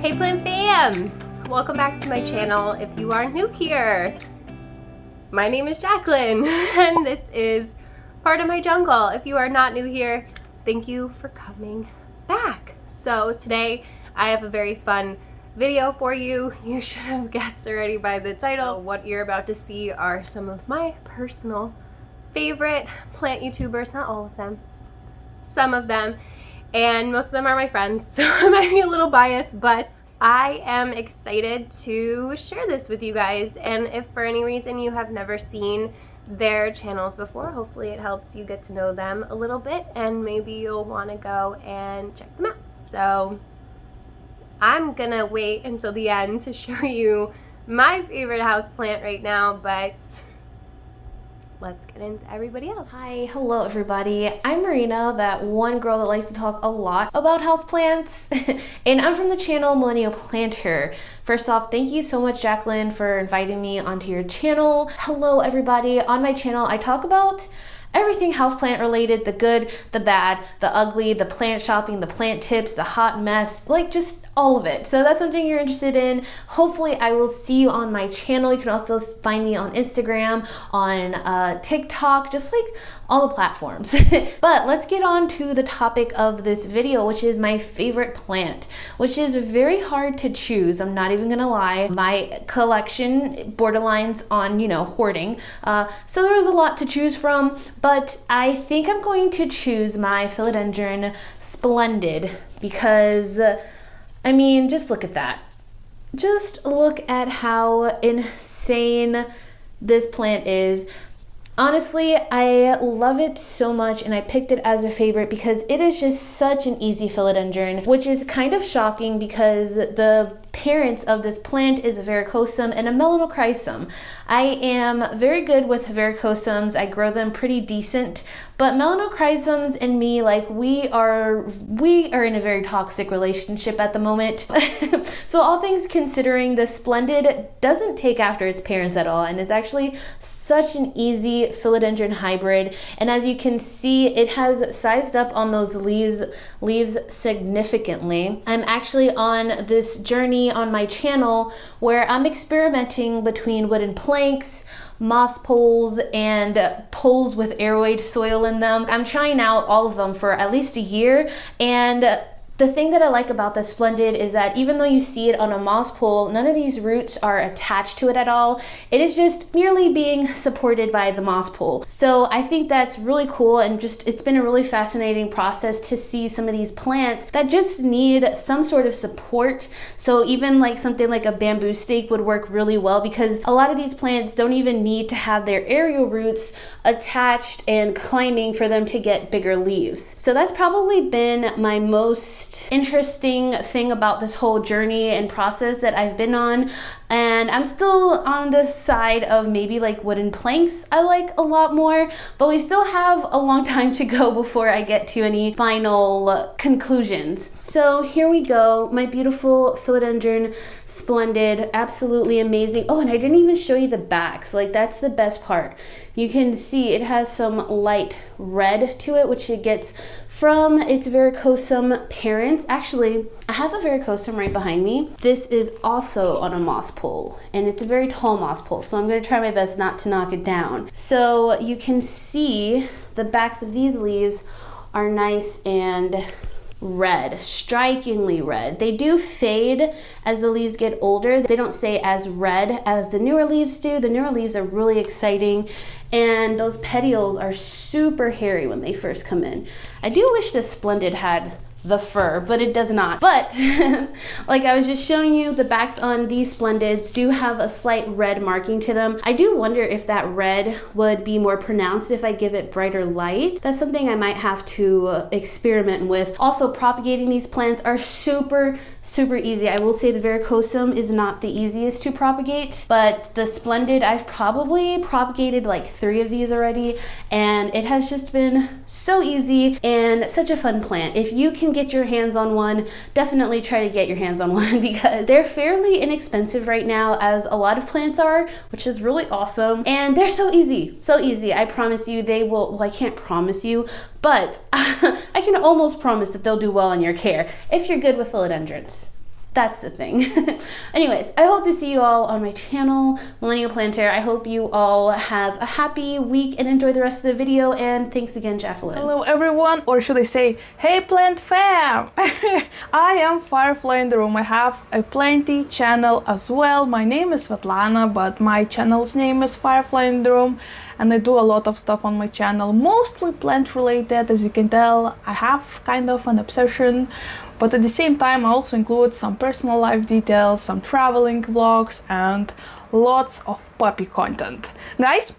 Hey Plant Fam! Welcome back to my channel. If you are new here, my name is Jacqueline and this is part of my jungle. If you are not new here, thank you for coming back. So today I have a very fun video for you. You should have guessed already by the title. What you're about to see are some of my personal favorite plant YouTubers, not all of them, some of them. And most of them are my friends, so I might be a little biased, but I am excited to share this with you guys. And if for any reason you have never seen their channels before, hopefully it helps you get to know them a little bit and maybe you'll want to go and check them out. So I'm gonna wait until the end to show you my favorite houseplant right now, but let's get into everybody else. Hi, hello everybody. I'm Marina, that one girl that likes to talk a lot about houseplants, and I'm from the channel Millennial Planter. First off, thank you so much, Jacqueline, for inviting me onto your channel. Hello everybody. On my channel, I talk about everything houseplant related, the good, the bad, the ugly, the plant shopping, the plant tips, the hot mess, like just all of it. So that's something you're interested in. Hopefully I will see you on my channel. You can also find me on Instagram, on TikTok, just like all the platforms. But let's get on to the topic of this video, which is my favorite plant, which is very hard to choose. I'm not even gonna lie. My collection borderlines on, hoarding. So there was a lot to choose from, but I think I'm going to choose my Philodendron Splendid because I mean, just look at that. Just look at how insane this plant is. Honestly, I love it so much and I picked it as a favorite because it is just such an easy philodendron, which is kind of shocking because the parents of this plant is a varicosum and a melanochrysum. I am very good with varicosums. I grow them pretty decent, but melanochrysums and me, like we are in a very toxic relationship at the moment. So all things considering, the Splendid doesn't take after its parents at all and is actually such an easy philodendron hybrid. And as you can see, it has sized up on those leaves significantly. I'm actually on this journey on my channel where I'm experimenting between wooden planks, moss poles, and poles with aeroid soil in them. I'm trying out all of them for at least a year, and the thing that I like about the Splendid is that even though you see it on a moss pole, none of these roots are attached to it at all. It is just merely being supported by the moss pole. So I think that's really cool, and it's been a really fascinating process to see some of these plants that just need some sort of support. So even like something like a bamboo stake would work really well because a lot of these plants don't even need to have their aerial roots attached and climbing for them to get bigger leaves. So that's probably been my most interesting thing about this whole journey and process that I've been on. And I'm still on the side of maybe like wooden planks I like a lot more, but we still have a long time to go before I get to any final conclusions. So here we go, my beautiful Philodendron Splendid, absolutely amazing. Oh, and I didn't even show you the backs, like that's the best part. You can see it has some light red to it, which it gets from its varicosum parents. Actually, I have a varicosum right behind me. This is also on a moss pole, and it's a very tall moss pole, so I'm going to try my best not to knock it down. So you can see the backs of these leaves are nice and red, strikingly red. They do fade as the leaves get older. They don't stay as red as the newer leaves do. The newer leaves are really exciting, and those petioles are super hairy when they first come in. I do wish this Splendid had the fur, but it does not. But like I was just showing you, the backs on these Splendids do have a slight red marking to them. I do wonder if that red would be more pronounced if I give it brighter light. That's something I might have to experiment with. Also, propagating these plants are super easy. I will say the varicosum is not the easiest to propagate, but the Splendid, I've probably propagated like 3 of these already, and it has just been so easy and such a fun plant. If you can get your hands on one, definitely try to get your hands on one because they're fairly inexpensive right now, as a lot of plants are, which is really awesome. And they're so easy, so easy. I promise you they will, well, I can't promise you, but I can almost promise that they'll do well in your care if you're good with philodendrons. That's the thing. Anyways, I hope to see you all on my channel, Millennial Planter. I hope you all have a happy week and enjoy the rest of the video. And thanks again, Jacqueline. Hello everyone, or should I say, hey plant fam! I am Firefly in the room. I have a planty channel as well. My name is Svetlana, but my channel's name is Firefly in the room. And I do a lot of stuff on my channel, mostly plant related. As you can tell, I have kind of an obsession, but at the same time I also include some personal life details, some traveling vlogs, and lots of puppy content. Guys,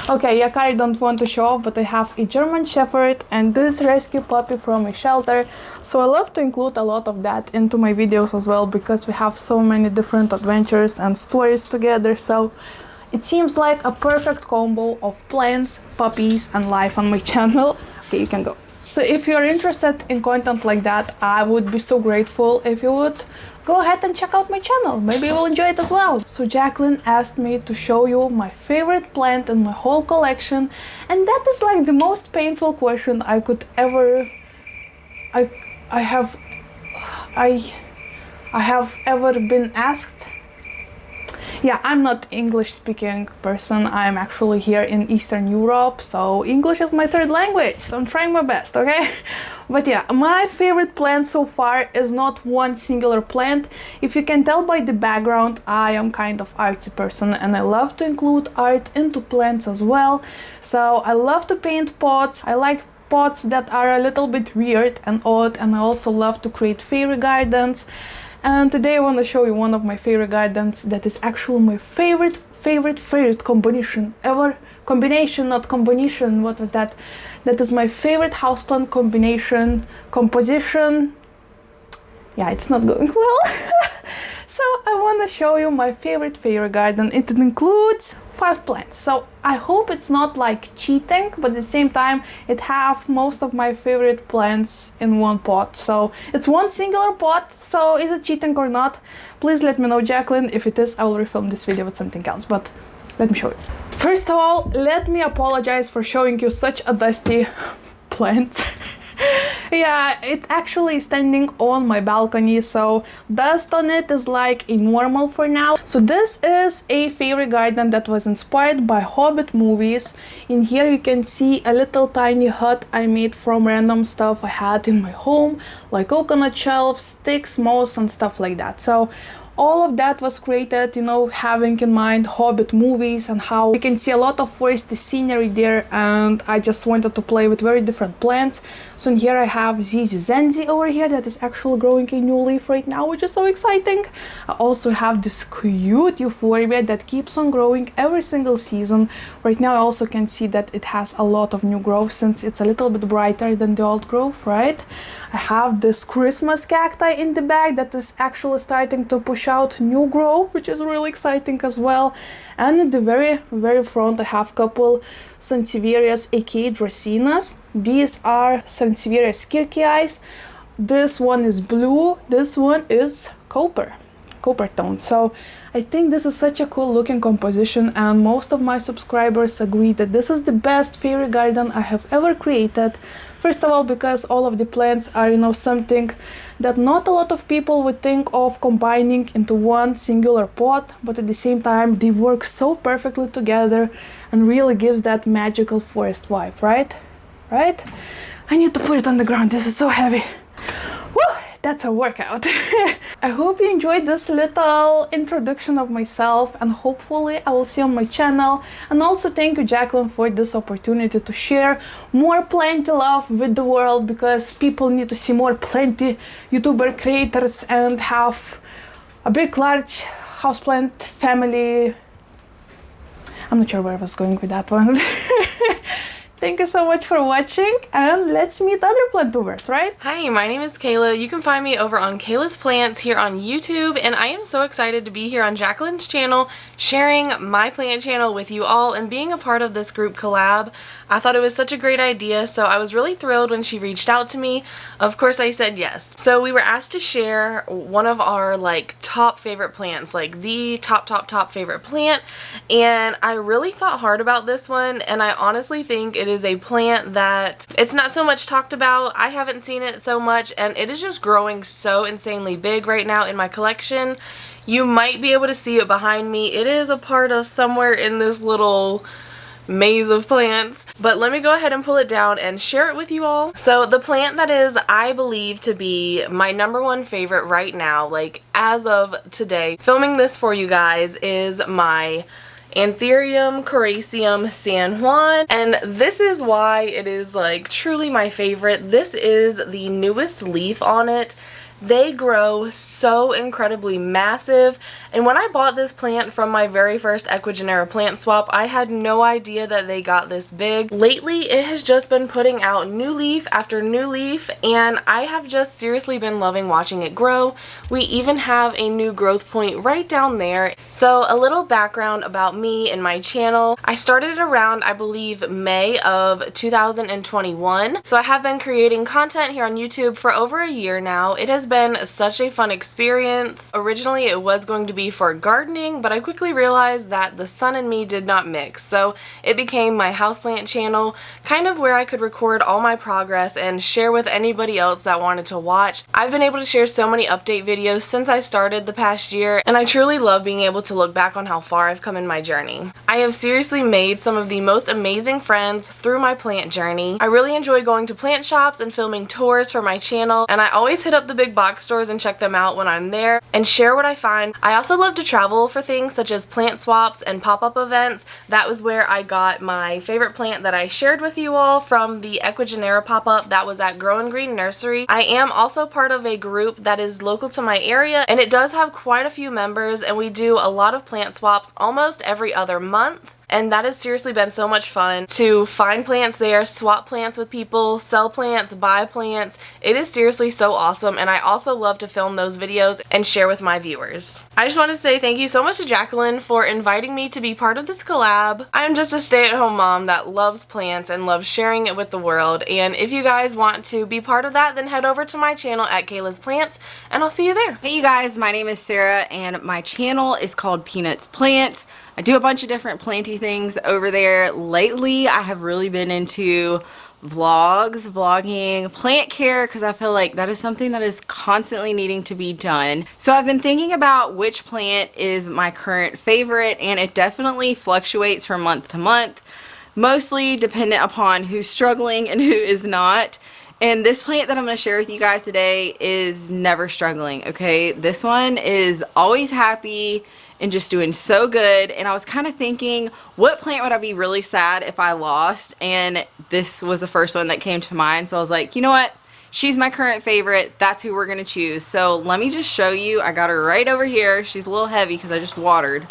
okay, yeah, I don't want to show off, but I have a German Shepherd and this rescue puppy from a shelter. So I love to include a lot of that into my videos as well, because we have so many different adventures and stories together. So it seems like a perfect combo of plants, puppies, and life on my channel. Okay, you can go. So if you're interested in content like that, I would be so grateful if you would go ahead and check out my channel. Maybe you will enjoy it as well. So Jacqueline asked me to show you my favorite plant in my whole collection, and that is like the most painful question I could ever I have ever been asked. Yeah, I'm not English speaking person. I'm actually here in Eastern Europe, so English is my third language, so I'm trying my best, okay? But yeah, my favorite plant so far is not one singular plant. If you can tell by the background, I am kind of artsy person and I love to include art into plants as well. So I love to paint pots. I like pots that are a little bit weird and odd, and I also love to create fairy gardens. And today I want to show you one of my favorite gardens that is actually my favorite combination ever. Combination, not combination, what was that? That is my favorite houseplant composition. Yeah, it's not going well. So I want to show you my favorite garden. It includes 5 plants. So I hope it's not like cheating, but at the same time it have most of my favorite plants in one pot. So it's one singular pot. So is it cheating or not? Please let me know, Jacqueline. If it is, I will refilm this video with something else, but let me show you. First of all, let me apologize for showing you such a dusty plant. Yeah, it actually is standing on my balcony, so dust on it is like a normal for now. So this is a fairy garden that was inspired by Hobbit movies. In here you can see a little tiny hut I made from random stuff I had in my home, like coconut shelves, sticks, moss, and stuff like that. So all of that was created, you know, having in mind Hobbit movies and how you can see a lot of foresty scenery there, and I just wanted to play with very different plants. So in here I have Zizi Zenzi over here that is actually growing a new leaf right now, which is so exciting. I also have this cute euphorbia that keeps on growing every single season. Right now I also can see that it has a lot of new growth since it's a little bit brighter than the old growth, right? I have this Christmas cacti in the bag that is actually starting to push out new growth, which is really exciting as well. And in the very front I have a couple Sansevierias aka Dracaenas. These are Sansevierias kirkii. This one is blue, this one is copper tone. So I think this is such a cool looking composition, and most of my subscribers agree that this is the best fairy garden I have ever created. First of all, because all of the plants are, you know, something that not a lot of people would think of combining into one singular pot, but at the same time they work so perfectly together and really gives that magical forest vibe, right? Right? I need to put it on the ground, this is so heavy. Woo! That's a workout. I hope you enjoyed this little introduction of myself, and hopefully I will see you on my channel. And also thank you, Jacqueline, for this opportunity to share more planty love with the world, because people need to see more planty YouTuber creators and have a big, large houseplant family. I'm not sure where I was going with that one. Thank you so much for watching, and let's meet other plant tubers, right? Hi, my name is Kayla. You can find me over on Kaylas Plants here on YouTube, and I am so excited to be here on Jacqueline's channel, sharing my plant channel with you all and being a part of this group collab. I thought it was such a great idea, so I was really thrilled when she reached out to me. Of course I said yes. So we were asked to share one of our like top favorite plants, like the top favorite plant, and I really thought hard about this one, and I honestly think it it is a plant that it's not so much talked about. I haven't seen it so much, and it is just growing so insanely big right now in my collection. You might be able to see it behind me. It is a part of somewhere in this little maze of plants, but let me go ahead and pull it down and share it with you all. So the plant that is, I believe, to be my #1 favorite right now, like as of today, filming this for you guys, is my Anthurium Coriaceum San Juan, and this is why it is like truly my favorite. This is the newest leaf on it. They grow so incredibly massive, and when I bought this plant from my very first Ecuagenera plant swap, I had no idea that they got this big. Lately, it has just been putting out new leaf after new leaf, and I have just seriously been loving watching it grow. We even have a new growth point right down there. So a little background about me and my channel. I started it around, I believe, May of 2021. So I have been creating content here on YouTube for over a year now. It has been such a fun experience. Originally it was going to be for gardening, but I quickly realized that the sun and me did not mix. So it became my houseplant channel, kind of where I could record all my progress and share with anybody else that wanted to watch. I've been able to share so many update videos since I started the past year, and I truly love being able to look back on how far I've come in my journey. I have seriously made some of the most amazing friends through my plant journey. I really enjoy going to plant shops and filming tours for my channel, and I always hit up the big box stores and check them out when I'm there and share what I find. I also love to travel for things such as plant swaps and pop-up events. That was where I got my favorite plant that I shared with you all from the Ecuagenera pop-up that was at Grow and Green Nursery. I am also part of a group that is local to my area, and it does have quite a few members, and we do a lot of plant swaps almost every other month. And that has seriously been so much fun to find plants there, swap plants with people, sell plants, buy plants. It is seriously so awesome, and I also love to film those videos and share with my viewers. I just want to say thank you so much to Jacqueline for inviting me to be part of this collab. I'm just a stay-at-home mom that loves plants and loves sharing it with the world, and if you guys want to be part of that, then head over to my channel at Kaylas Plants, and I'll see you there. Hey you guys, my name is Sarah, and my channel is called Peanuts Plants. I do a bunch of different planty things over there. Lately, I have really been into vlogging, plant care, because I feel like that is something that is constantly needing to be done. So I've been thinking about which plant is my current favorite, and it definitely fluctuates from month to month, mostly dependent upon who's struggling and who is not. And this plant that I'm going to share with you guys today is never struggling, okay? This one is always happy and just doing so good. And I was kind of thinking, what plant would I be really sad if I lost? And this was the first one that came to mind. So I was like, you know what? She's my current favorite. That's who we're going to choose. So let me just show you. I got her right over here. She's a little heavy because I just watered.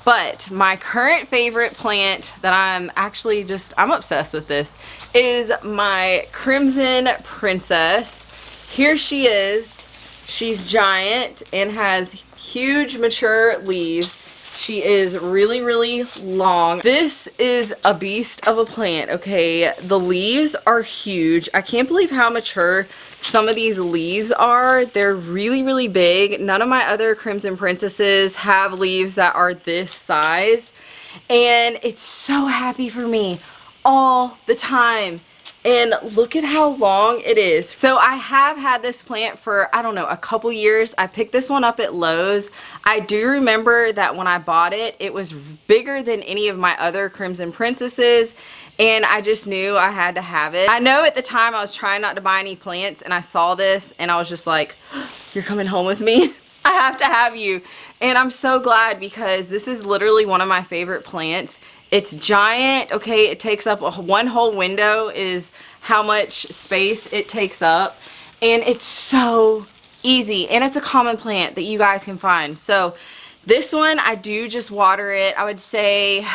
But my current favorite plant that I'm obsessed with this is my Crimson Princess. Here she is. She's giant and has huge mature leaves. She is really, really long. This is a beast of a plant, okay? The leaves are huge. I can't believe how mature some of these leaves are. They're really, really big. None of my other Crimson Princesses have leaves that are this size. And it's so happy for me all the time. And look at how long it is. So I have had this plant for, I don't know, a couple years. I picked this one up at Lowe's. I do remember that when I bought it, it was bigger than any of my other Crimson Princesses. And I just knew I had to have it. I know at the time I was trying not to buy any plants, and I saw this and I was just like, you're coming home with me? I have to have you. And I'm so glad because this is literally one of my favorite plants. It's giant, okay? It takes up one whole window is how much space it takes up. And it's so easy. And it's a common plant that you guys can find. So this one, I do just water it. I would say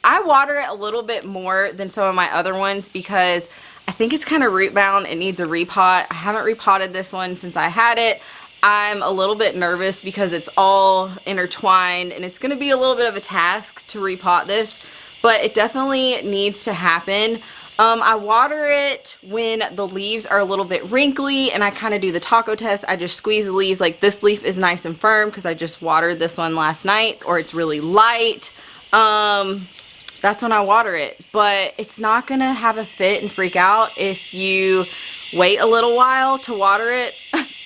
I water it a little bit more than some of my other ones because I think it's kind of root bound. It needs a repot. I haven't repotted this one since I had it. I'm a little bit nervous because it's all intertwined and it's going to be a little bit of a task to repot this, but it definitely needs to happen. I water it when the leaves are a little bit wrinkly, and I kind of do the taco test. I just squeeze the leaves. Like this leaf is nice and firm because I just watered this one last night, or it's really light. That's that's when I water it. But it's not gonna have a fit and freak out if you wait a little while to water it.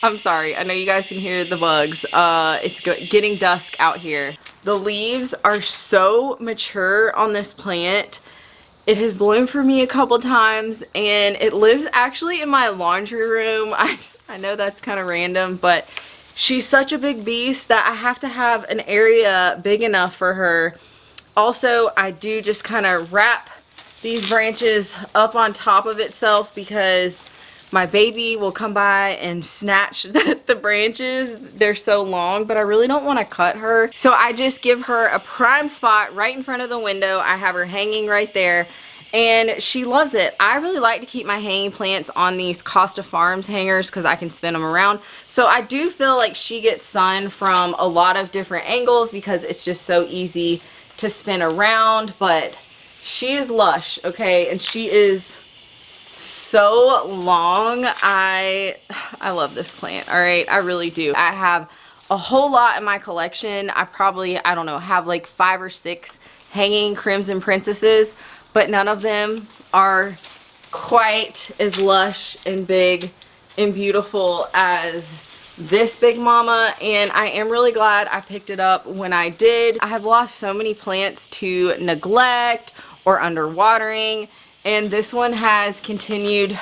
I'm sorry, I know you guys can hear the bugs. It's getting dusk out here. The leaves are so mature on this plant. It has bloomed for me a couple times, and it lives actually in my laundry room. I know that's kind of random, but she's such a big beast that I have to have an area big enough for her. Also, I do just kind of wrap these branches up on top of itself because my baby will come by and snatch the branches. They're so long, but I really don't want to cut her. So I just give her a prime spot right in front of the window. I have her hanging right there, and she loves it. I really like to keep my hanging plants on these Costa Farms hangers because I can spin them around. So I do feel like she gets sun from a lot of different angles because it's just so easy to spin around. But she is lush, okay? And she is so long. I love this plant, all right? I really do. I have a whole lot in my collection. I don't know, have like 5 or 6 hanging Crimson Princesses, but none of them are quite as lush and big and beautiful as this big mama, and I am really glad I picked it up when I did. I have lost so many plants to neglect or underwatering, and this one has continued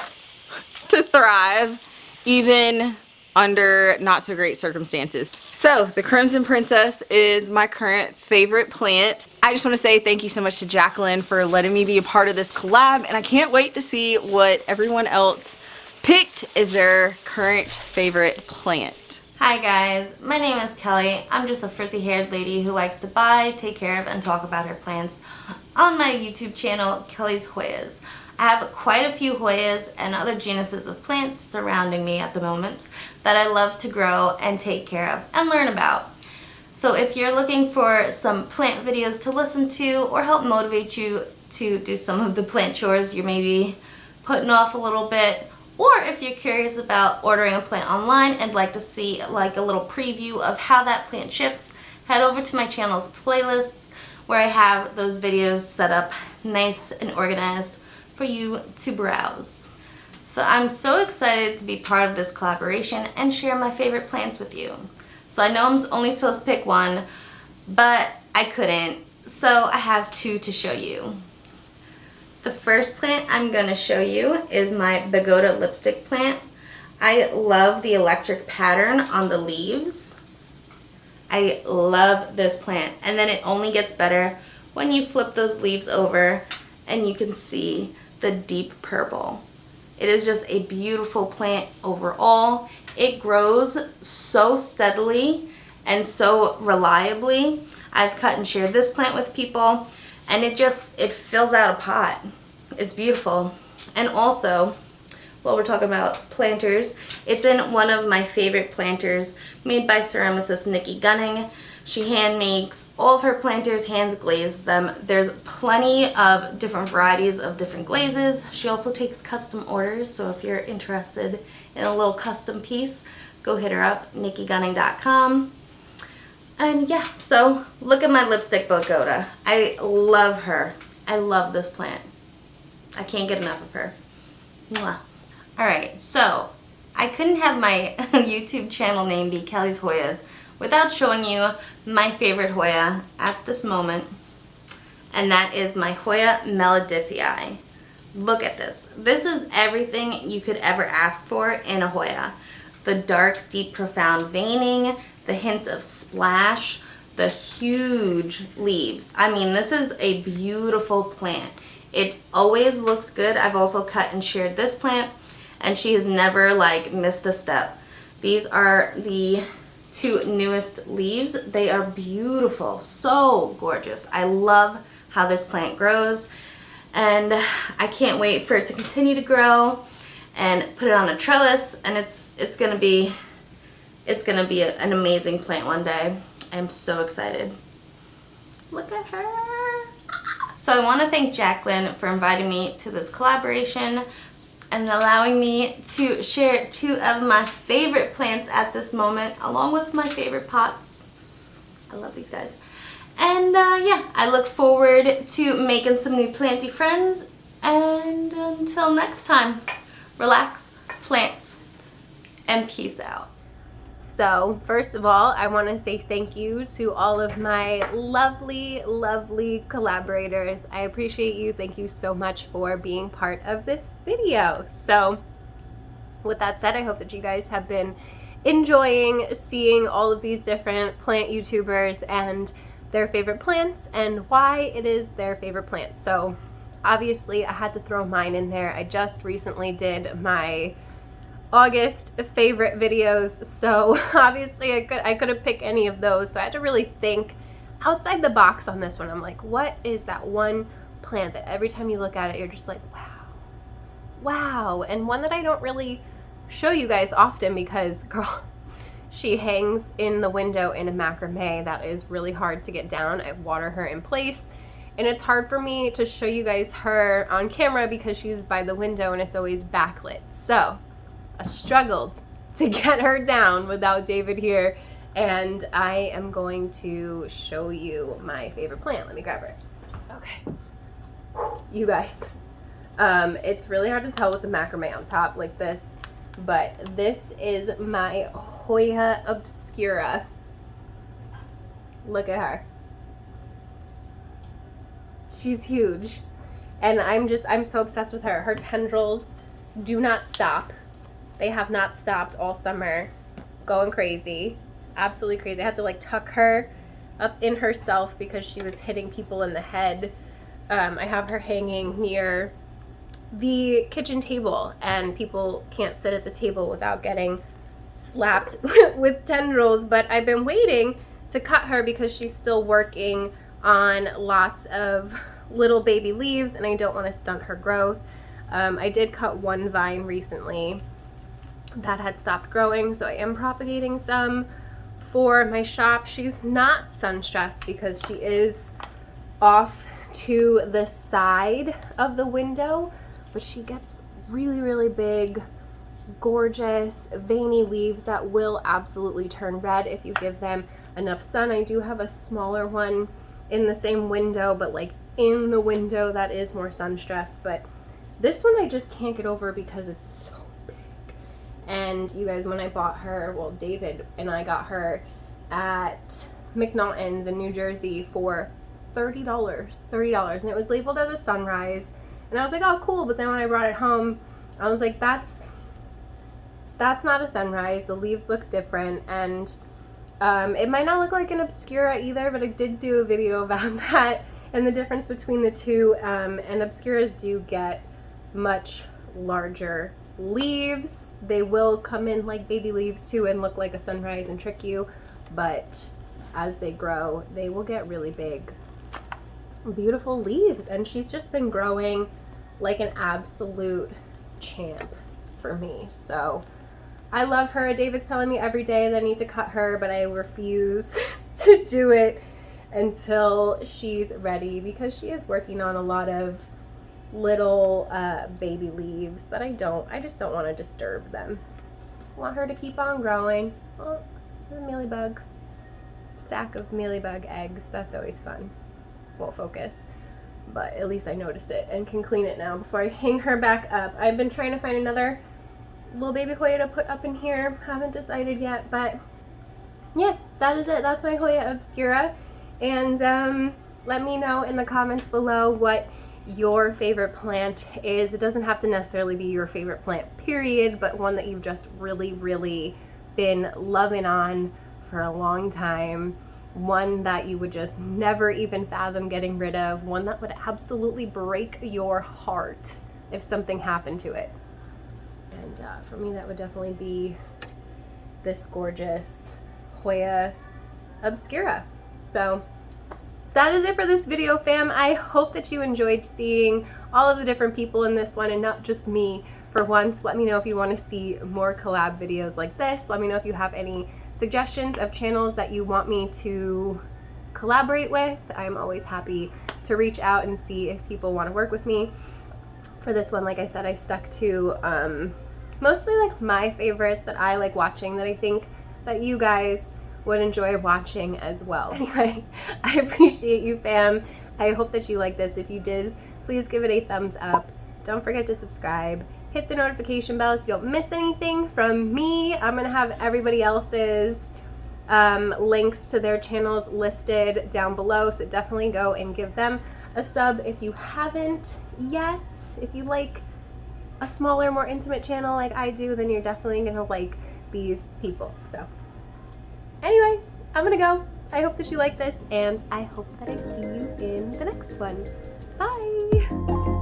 to thrive even under not so great circumstances. So the Crimson Princess is my current favorite plant. I just want to say thank you so much to Jacqueline for letting me be a part of this collab, and I can't wait to see what everyone else picked as their current favorite plant. Hi guys, my name is Kelly. I'm just a frizzy haired lady who likes to buy, take care of, and talk about her plants on my YouTube channel, Kelly's Hoyas. I have quite a few Hoyas and other genuses of plants surrounding me at the moment that I love to grow and take care of and learn about. So if you're looking for some plant videos to listen to or help motivate you to do some of the plant chores you're maybe putting off a little bit, or if you're curious about ordering a plant online and like to see like a little preview of how that plant ships, head over to my channel's playlists where I have those videos set up nice and organized for you to browse. So I'm so excited to be part of this collaboration and share my favorite plants with you. So I know I'm only supposed to pick one, but I couldn't, so I have 2 to show you. The first plant I'm going to show you is my Pagoda lipstick plant. I love the electric pattern on the leaves. I love this plant, and then it only gets better when you flip those leaves over and you can see the deep purple. It is just a beautiful plant overall. It grows so steadily and so reliably. I've cut and shared this plant with people, and it fills out a pot. It's beautiful. And also, while we're talking about planters, it's in one of my favorite planters made by ceramicist Nikki Gunning. She hand makes all of her planters, hands glaze them. There's plenty of different varieties of different glazes. She also takes custom orders, so if you're interested in a little custom piece, go hit her up, nikkigunning.com. And yeah, so look at my lipstick Pagoda. I love her. I love this plant. I can't get enough of her. Mwah. Alright, so I couldn't have my YouTube channel name be Kelly's Hoyas without showing you my favorite Hoya at this moment, and that is my Hoya melodifii. Look at this. This is everything you could ever ask for in a Hoya. The dark, deep, profound veining, the hints of splash, the huge leaves. I mean, this is a beautiful plant. It always looks good. I've also cut and shared this plant, and she has never like missed a step. These are the 2 newest leaves. They are beautiful, so gorgeous. I love how this plant grows, and I can't wait for it to continue to grow and put it on a trellis, and it's gonna be an amazing plant one day. I'm so excited. Look at her. So I want to thank Jacqueline for inviting me to this collaboration and allowing me to share 2 of my favorite plants at this moment, along with my favorite pots. I love these guys. And yeah, I look forward to making some new planty friends. And until next time, relax, plant, and peace out. So first of all, I want to say thank you to all of my lovely, lovely collaborators. I appreciate you. Thank you so much for being part of this video. So with that said, I hope that you guys have been enjoying seeing all of these different plant YouTubers and their favorite plants and why it is their favorite plant. So obviously I had to throw mine in there. I just recently did my August favorite videos, so obviously I couldn't pick any of those, so I had to really think outside the box on this one. I'm like, what is that one plant that every time you look at it you're just like, wow, and one that I don't really show you guys often because, girl, she hangs in the window in a macrame that is really hard to get down. I water her in place, and it's hard for me to show you guys her on camera because she's by the window and it's always backlit. So I struggled to get her down without David here, and I am going to show you my favorite plant. Let me grab her. Okay. You guys, it's really hard to tell with the macrame on top like this, but this is my Hoya obscura. Look at her. She's huge, and I'm so obsessed with her. Her tendrils do not stop. They have not stopped all summer, going crazy, absolutely crazy. I had to like tuck her up in herself because she was hitting people in the head. I have her hanging near the kitchen table, and people can't sit at the table without getting slapped with tendrils, but I've been waiting to cut her because she's still working on lots of little baby leaves, and I don't want to stunt her growth. I did cut one vine recently that had stopped growing, so I am propagating some for my shop. She's not sun stressed because she is off to the side of the window, but she gets really, really big, gorgeous, veiny leaves that will absolutely turn red if you give them enough sun. I do have a smaller one in the same window, but like in the window that is more sun stressed, but this one I just can't get over because it's so big. And you guys, when I bought her, well, David and I got her at McNaughton's in New Jersey for $30, and it was labeled as a sunrise, and I was like, oh cool, but then when I brought it home I was like, that's not a sunrise. The leaves look different, and it might not look like an obscura either, but I did do a video about that and the difference between the two, and obscuras do get much larger leaves. They will come in like baby leaves too and look like a sunrise and trick you, but as they grow they will get really big, beautiful leaves, and she's just been growing like an absolute champ for me. So I love her. David's telling me every day that I need to cut her, but I refuse to do it until she's ready because she is working on a lot of little baby leaves that I just don't want to disturb them. I want her to keep on growing. Oh, the mealybug. Sack of mealybug eggs. That's always fun. Won't focus, but at least I noticed it and can clean it now before I hang her back up. I've been trying to find another little baby Hoya to put up in here. Haven't decided yet, but yeah, that is it. That's my Hoya obscura, and let me know in the comments below what your favorite plant is. It doesn't have to necessarily be your favorite plant period, but one that you've just really, really been loving on for a long time, one that you would just never even fathom getting rid of, one that would absolutely break your heart if something happened to it. And for me, that would definitely be this gorgeous Hoya obscura. So that is it for this video, fam. I hope that you enjoyed seeing all of the different people in this one and not just me for once. Let me know if you want to see more collab videos like this. Let me know if you have any suggestions of channels that you want me to collaborate with. I'm always happy to reach out and see if people want to work with me. For this one, like I said, I stuck to mostly like my favorites that I like watching, that I think that you guys would enjoy watching as well. Anyway, I appreciate you, fam. I hope that you like this. If you did, please give it a thumbs up. Don't forget to subscribe. Hit the notification bell so you don't miss anything from me. I'm gonna have everybody else's links to their channels listed down below, so definitely go and give them a sub if you haven't yet. If you like a smaller, more intimate channel like I do, then you're definitely gonna like these people. So anyway, I'm gonna go. I hope that you like this, and I hope that I see you in the next one. Bye!